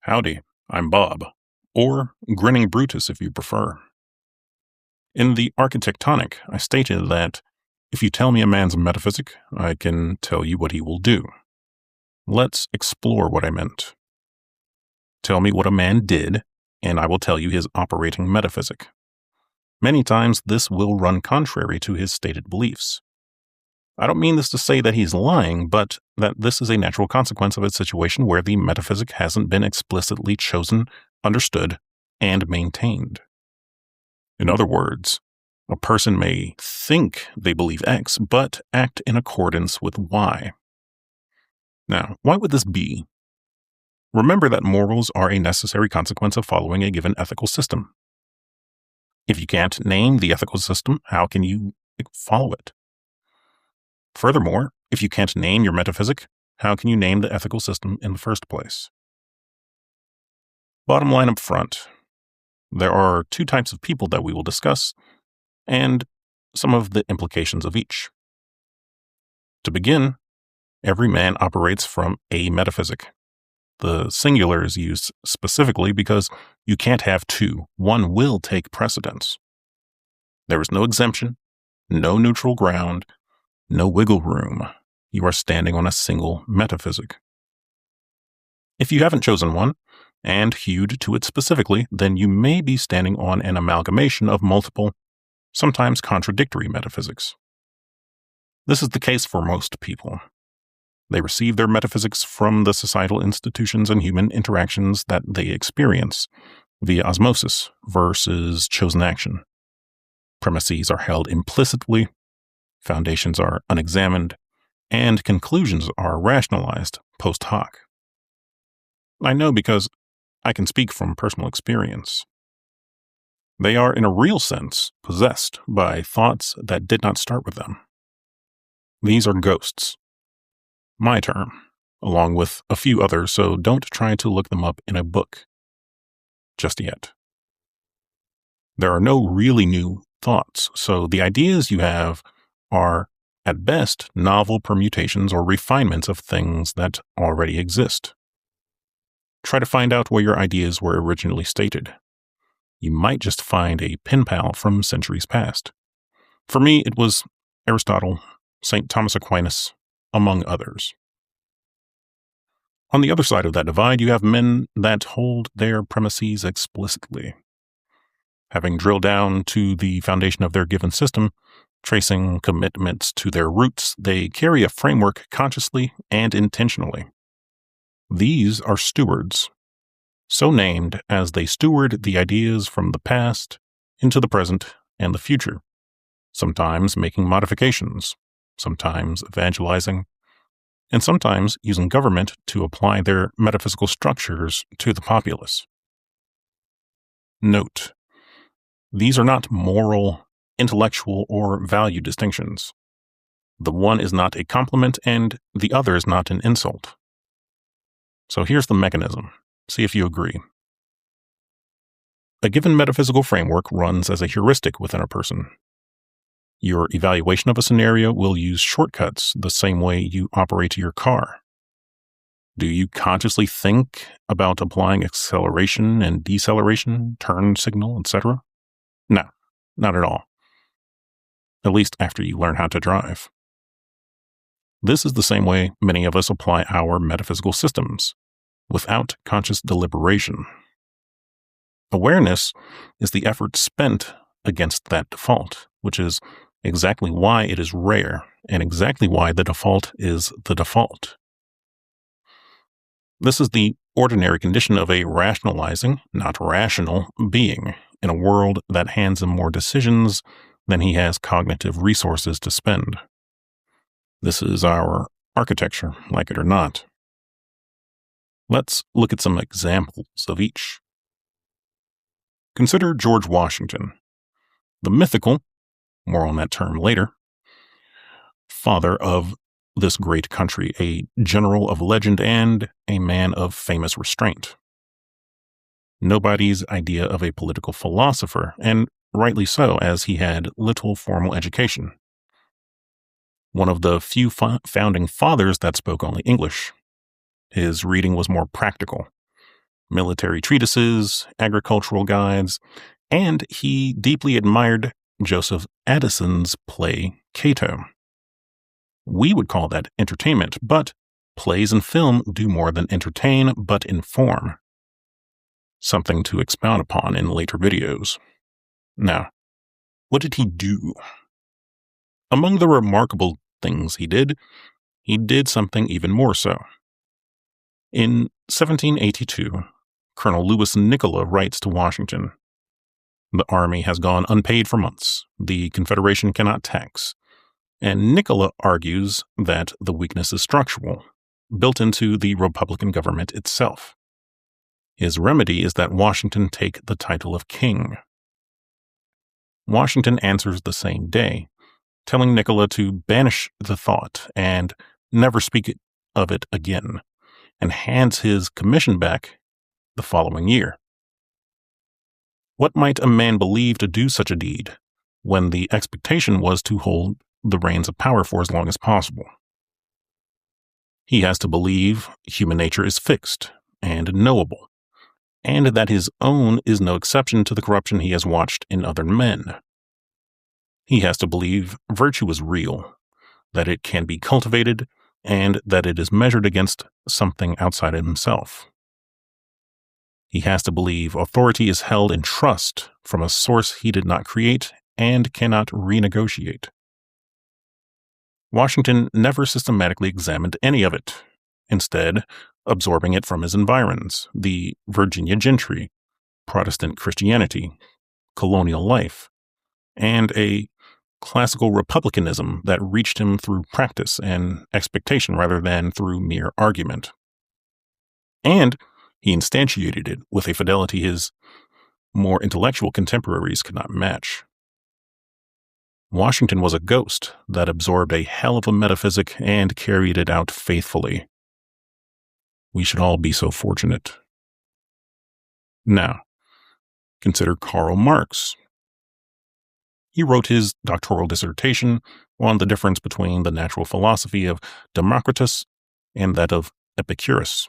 Howdy, I'm Bob, or Grinning Brutus if you prefer. In the Architectonic, I stated that if you tell me a man's metaphysic, I can tell you what he will do. Let's explore what I meant. Tell me what a man did, and I will tell you his operating metaphysic. Many times this will run contrary to his stated beliefs. I don't mean this to say that he's lying, but that this is a natural consequence of a situation where the metaphysic hasn't been explicitly chosen, understood, and maintained. In other words, a person may think they believe X, but act in accordance with Y. Now, why would this be? Remember that morals are a necessary consequence of following a given ethical system. If you can't name the ethical system, how can you follow it? Furthermore, if you can't name your metaphysic, how can you name the ethical system in the first place? Bottom line up front, there are two types of people that we will discuss, and some of the implications of each. To begin, every man operates from a metaphysic. The singular is used specifically because you can't have two. One will take precedence. There is no exemption, no neutral ground, no wiggle room. You are standing on a single metaphysic. If you haven't chosen one and hewed to it specifically, then you may be standing on an amalgamation of multiple, sometimes contradictory metaphysics. This is the case for most people. They receive their metaphysics from the societal institutions and human interactions that they experience via osmosis versus chosen action. Premises are held implicitly, foundations are unexamined, and conclusions are rationalized post hoc. I know because I can speak from personal experience. They are, in a real sense, possessed by thoughts that did not start with them. These are ghosts. My term, along with a few others, so don't try to look them up in a book just yet. There are no really new thoughts, so the ideas you have are, at best, novel permutations or refinements of things that already exist. Try to find out where your ideas were originally stated. You might just find a pen pal from centuries past. For me, it was Aristotle, St. Thomas Aquinas, among others. On the other side of that divide, you have men that hold their premises explicitly. Having drilled down to the foundation of their given system, tracing commitments to their roots, they carry a framework consciously and intentionally. These are stewards, so named as they steward the ideas from the past into the present and the future, sometimes making modifications, sometimes evangelizing, and sometimes using government to apply their metaphysical structures to the populace. Note, these are not moral, intellectual, or value distinctions. The one is not a compliment and the other is not an insult. So here's the mechanism. See if you agree. A given metaphysical framework runs as a heuristic within a person. Your evaluation of a scenario will use shortcuts the same way you operate your car. Do you consciously think about applying acceleration and deceleration, turn signal, etc.? No, not at all. At least after you learn how to drive. This is the same way many of us apply our metaphysical systems, without conscious deliberation. Awareness is the effort spent against that default, which is exactly why it is rare and exactly why the default is the default. This is the ordinary condition of a rationalizing, not rational, being in a world that hands him more decisions than he has cognitive resources to spend. This is our architecture, like it or not. Let's look at some examples of each. Consider George Washington, the mythical, more on that term later, father of this great country, a general of legend and a man of famous restraint. Nobody's idea of a political philosopher, and rightly so, as he had little formal education. One of the few founding fathers that spoke only English. His reading was more practical. military treatises, agricultural guides, and he deeply admired Joseph Addison's play Cato. We would call that entertainment, but plays and film do more than entertain, but inform. Something to expound upon in later videos. Now, what did he do? Among the remarkable things he did something even more so. In 1782, Colonel Louis Nicola writes to Washington, "The army has gone unpaid for months. The Confederation cannot tax." And Nicola argues that the weakness is structural, built into the Republican government itself. His remedy is that Washington take the title of king. Washington answers the same day, telling Nicola to banish the thought and never speak of it again, and hands his commission back the following year. What might a man believe to do such a deed when the expectation was to hold the reins of power for as long as possible? He has to believe human nature is fixed and knowable, and that his own is no exception to the corruption he has watched in other men. He has to believe virtue is real, that it can be cultivated, and that it is measured against something outside of himself. He has to believe authority is held in trust from a source he did not create and cannot renegotiate. Washington never systematically examined any of it, instead absorbing it from his environs, the Virginia gentry, Protestant Christianity, colonial life, and a classical republicanism that reached him through practice and expectation rather than through mere argument. And he instantiated it with a fidelity his more intellectual contemporaries could not match. Washington was a ghost that absorbed a hell of a metaphysic and carried it out faithfully. We should all be so fortunate. Now, consider Karl Marx. He wrote his doctoral dissertation on the difference between the natural philosophy of Democritus and that of Epicurus.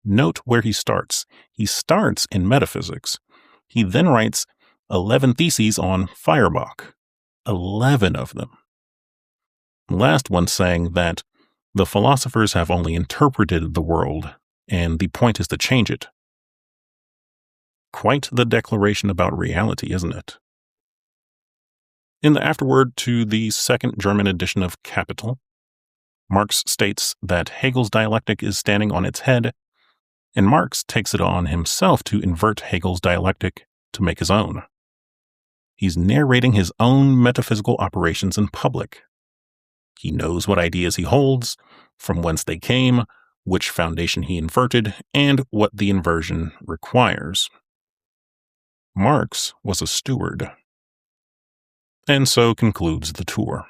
Note where he starts. He starts in metaphysics. He then writes 11 theses on Feuerbach. 11 of them. The last one saying that the philosophers have only interpreted the world, and the point is to change it. Quite the declaration about reality, isn't it? In the afterword to the second German edition of Capital, Marx states that Hegel's dialectic is standing on its head, and Marx takes it on himself to invert Hegel's dialectic to make his own. He's narrating his own metaphysical operations in public. He knows what ideas he holds, from whence they came, which foundation he inverted, and what the inversion requires. Marx was a steward. And so concludes the tour.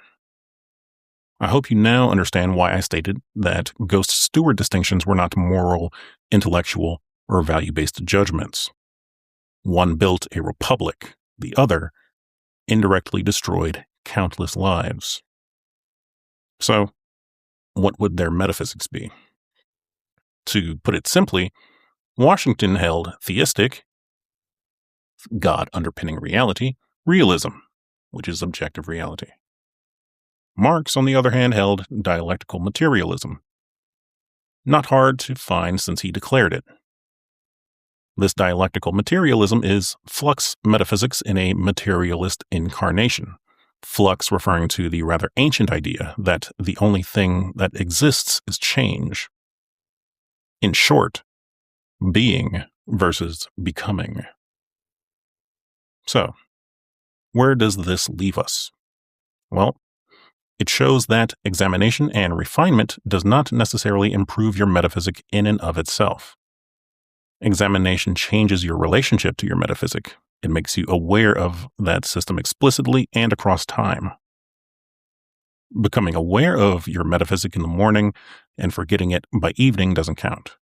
I hope you now understand why I stated that ghost-steward distinctions were not moral, intellectual, or value-based judgments. One built a republic, the other indirectly destroyed countless lives. So, what would their metaphysics be? To put it simply, Washington held theistic, God underpinning reality, realism, which is objective reality. Marx, on the other hand, held dialectical materialism. Not hard to find since he declared it. This dialectical materialism is flux metaphysics in a materialist incarnation. Flux referring to the rather ancient idea that the only thing that exists is change. In short, being versus becoming. So, where does this leave us? Well, it shows that examination and refinement does not necessarily improve your metaphysic in and of itself. Examination changes your relationship to your metaphysic. It makes you aware of that system explicitly and across time. Becoming aware of your metaphysic in the morning and forgetting it by evening doesn't count.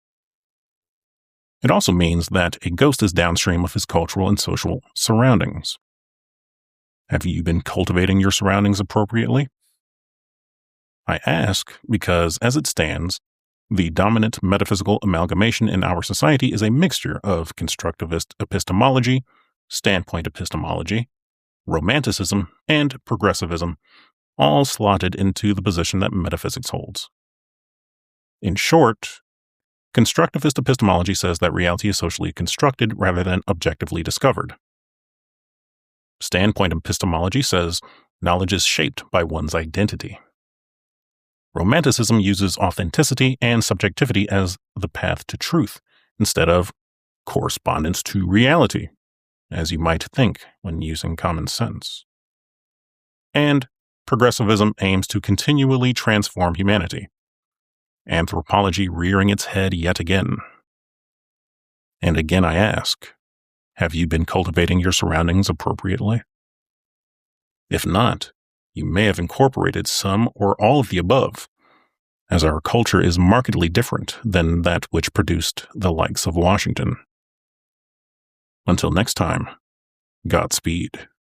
It also means that a ghost is downstream of his cultural and social surroundings. Have you been cultivating your surroundings appropriately? I ask because, as it stands, The dominant metaphysical amalgamation in our society is a mixture of constructivist epistemology, standpoint epistemology, romanticism, and progressivism, all slotted into the position that metaphysics holds. In short, constructivist epistemology says that reality is socially constructed rather than objectively discovered. Standpoint epistemology says knowledge is shaped by one's identity. Romanticism uses authenticity and subjectivity as the path to truth instead of correspondence to reality, as you might think when using common sense. And progressivism aims to continually transform humanity, anthropology rearing its head yet again. And again I ask, have you been cultivating your surroundings appropriately? If not, you may have incorporated some or all of the above, as our culture is markedly different than that which produced the likes of Washington. Until next time, Godspeed.